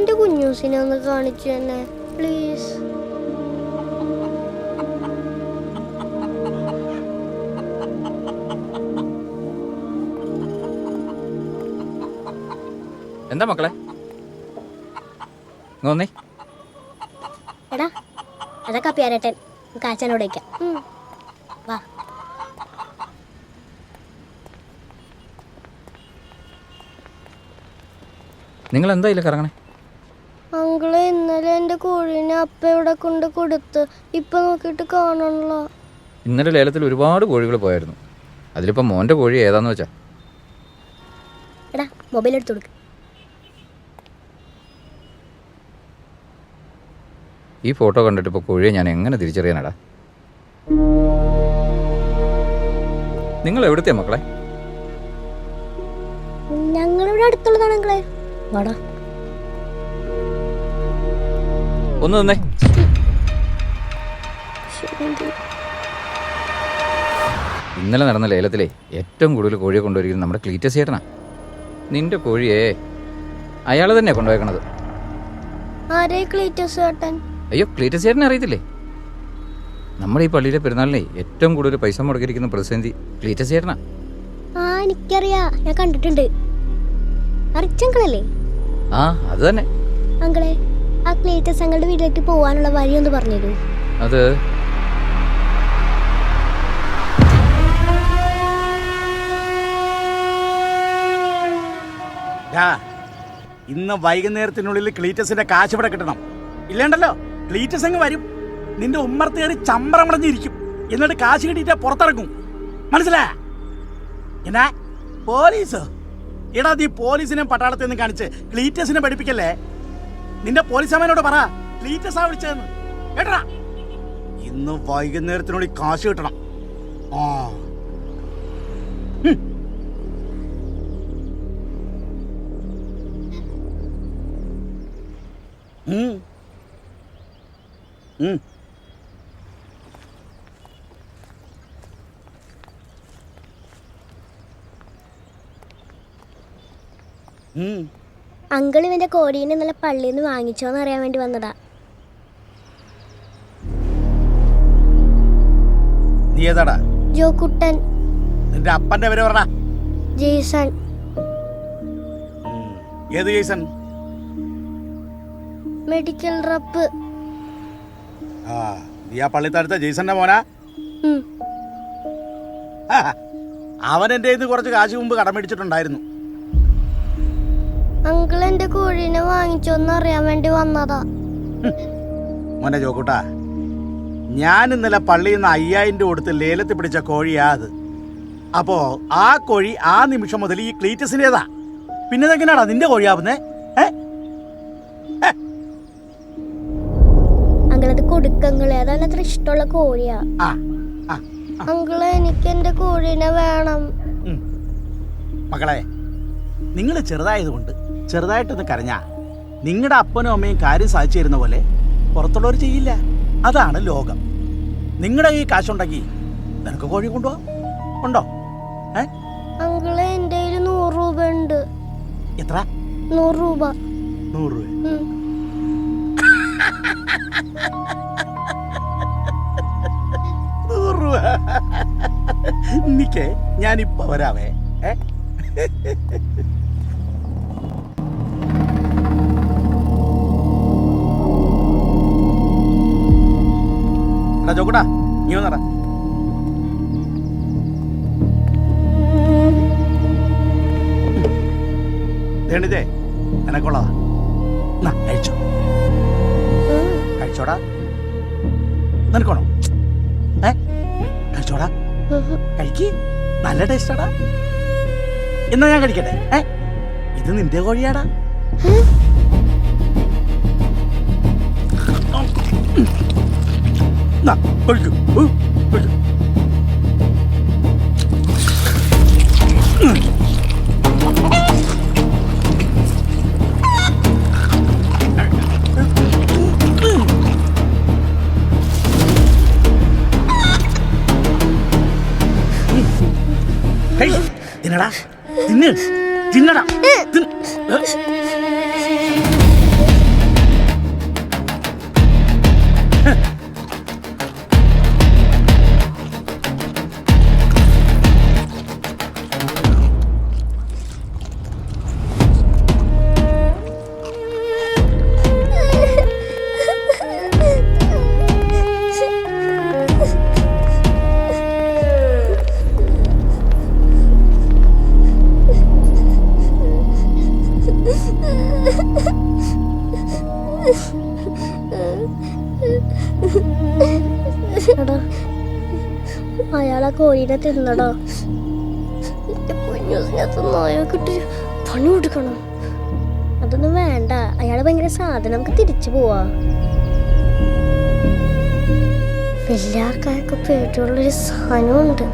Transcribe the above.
എന്റെ കുഞ്ഞൂസിനെ ഒന്ന് കാണിച്ചു തന്നെ പ്ലീസ്. എന്താ മക്കളെ വന്നേ? എടാ അതൊക്കെ പേരട്ടൻ കാച്ചനോട് വയ്ക്കാം. വാ. നിങ്ങൾ എന്താ ഇല്ല കറങ്ങണേ? അങ്കിള് ഇന്നലെ എന്റെ കോഴീനെ അപ്പ ഇവിടെ കൊണ്ട് കൊടുത്ത് ഇപ്പൊ നോക്കിയിട്ട് കാണണല്ലോ. ഇന്നലെ ലേലത്തിൽ ഒരുപാട് കോഴികൾ പോയായിരുന്നു. അതിലിപ്പോ മോന്റെ കോഴി ഏതാന്ന് വെച്ചാ? എടാ മൊബൈൽ എടുത്തു കൊടുക്ക്. ഈ ഫോട്ടോ കണ്ടിട്ട് ഇപ്പോൾ കോഴിയെ ഞാൻ എങ്ങനെ തിരിച്ചറിയാനടാ? നിങ്ങൾ എവിടുത്തെയാ മക്കളെ? ഞങ്ങളിവിടെ അടുത്തുള്ളതാണ് അങ്കിളെ. വാടാ ഒന്ന് നിന്നേ. ഇന്നലെ നടന്ന ലേലത്തിലെ ഏറ്റവും കൂടുതൽ കോഴിയെ കൊണ്ടുവരിക്കുന്നത് നമ്മുടെ ക്ലീറ്റസ് ചേട്ടനാ. നിന്റെ കോഴിയെ അയാൾ തന്നെയാ കൊണ്ടുപോയേക്കണത്. ആരേ ക്ലീറ്റസ് ചേട്ടൻ? അയ്യോ, ക്ലീറ്റസ് ചേട്ടനെ അറിയത്തില്ലേ? നമ്മുടെ ഈ പള്ളിയിലെ പെരുന്നാളിനെ ഏറ്റവും കൂടുതൽ പൈസ മുടക്കിയിരിക്കുന്ന പ്രതിസന്ധി ക്ലീറ്റസ് ചേട്ടനാ. ആ എനിക്കറിയാ, ഞാൻ കണ്ടിട്ടുണ്ട്. അറിച്ചങ്കളല്ലേ? ആ അത് തന്നെ. അങ്കിളെ ആ ക്ലീറ്റസ് അങ്ങളുടെ വീട്ടിലേക്ക് പോവാനുള്ള വഴി ഒന്ന് പറഞ്ഞുതരൂ. അത് ഇന്ന് വൈകുന്നേരത്തിനുള്ളിൽ ക്ലീറ്റസിന്റെ കാശ് ഇവിടെ കിട്ടണം. ഇല്ലേണ്ടല്ലോ ക്ലീറ്റസ് അങ്ങ് വരും, നിന്റെ ഉമ്മർത്ത് കയറി ചമ്പറമടഞ്ഞിരിക്കും, എന്നിട്ട് കാശ് കിട്ടിയിട്ട് പുറത്തിറങ്ങും. മനസ്സിലാ? എന്നാ പോലീസ്? എടാ നീ പോലീസിനെ പട്ടാളത്തിൽ നിന്ന് കാണിച്ച് ക്ലീറ്റസിനെ പഠിപ്പിക്കല്ലേ. നിന്റെ പോലീസ് അമ്മേനോട് പറ ക്ലീറ്റസാ വിളിച്ചതെന്ന് കേട്ടടാ. ഇന്ന് വൈകുന്നേരത്തിനുള്ളിൽ കാശ് കിട്ടണം. ആ അങ്കിൾ ഇവന്റെ കോഴീനെ ഇന്നലെ പള്ളിയിൽ നിന്ന് വാങ്ങിച്ചോന്ന് അറിയാൻ വേണ്ടി വന്നതാ. നീ ഏതാടാ? ജോക്കുട്ടൻ. നിന്റെ അപ്പന്റെ പേര് പറഞ്ഞ? ജെയ്സൺ. ഏത് ജെയ്സൺ? Medical rep. ആ നീ ആ പള്ളിത്തടുത്ത ജെയ്സന്റെ മോനാ? അവൻ എന്റെ കയ്യിൽ നിന്ന് കുറച്ച് കാശ് മുമ്പ് കടം മേടിച്ചിട്ടുണ്ടായിരുന്നു. അങ്കിൾ എന്റെ കോഴീനെ വാങ്ങിച്ചോന്ന് അറിയാൻ വേണ്ടി വന്നതാ. മോനെ ജോക്കൂട്ടാ, ഞാൻ ഇന്നലെ പള്ളിയിൽ നിന്ന് 5000 രൂപ കൊടുത്ത് ലേലത്തിൽ പിടിച്ച കോഴിയാ അത്. അപ്പോ ആ കോഴി ആ നിമിഷം മുതൽ ഈ ക്ലീറ്റസിന്റേതാ. പിന്നെ ഇതെങ്ങനെയാടാ നിന്റെ കോഴിയാവുന്നേ? അങ്കിളത് കൊടുക്കങ്ങളെ, അതാണ് അത്ര ഇഷ്ടമുള്ള കോഴിയാ. അങ്കിളെ എനിക്ക് എന്റെ കോഴീനെ വേണം. മക്കളെ, നിങ്ങൾ ചെറുതായതുകൊണ്ട് ചെറുതായിട്ടൊന്ന് കരഞ്ഞാ നിങ്ങളുടെ അപ്പനും അമ്മയും കാര്യം സാധിച്ചു തരുന്ന പോലെ പുറത്തുള്ളവർ ചെയ്യില്ല. അതാണ് ലോകം. നിങ്ങളുടെ ഈ കാശുണ്ടെങ്കിൽ നിനക്ക് കോഴി കൊണ്ടുപോവാ. ഉണ്ടോ? അങ്കിളെ എന്റെ 100 രൂപ ഉണ്ട്. എത്ര? 100 രൂപ. 100 രൂപ? 100 രൂപ? നിക്കേ, ഞാനിപ്പോ വരാവേ. എടാ ജോക്കുട്ടാ, നീ വന്നടാ. േണിതേ എനക്കുള്ളതാ. കഴിച്ചോ, കഴിച്ചോടാ. നിനക്കണോ? കഴിച്ചോടാ, കഴിക്ക്. നല്ല ടേസ്റ്റാടാ. എന്നാ ഞാൻ കഴിക്കട്ടെ? ഇത് നിന്റെ കോഴിയാടാ. കഴിക്കൂ. തിന്നടാ, തിന്നടാ. എടാ, അയാളാ കോഴീനെ തിന്നടാ. നായക്കിട്ട് പണി കൊടുക്കണം. അതൊന്നും വേണ്ട, അയാള് ഭയങ്കര സാധനം. നമുക്ക് തിരിച്ചു പോവാ. വലിയ ആൾക്കാരൊക്കെ പേടിയുള്ളൊരു സാധനമുണ്ട്.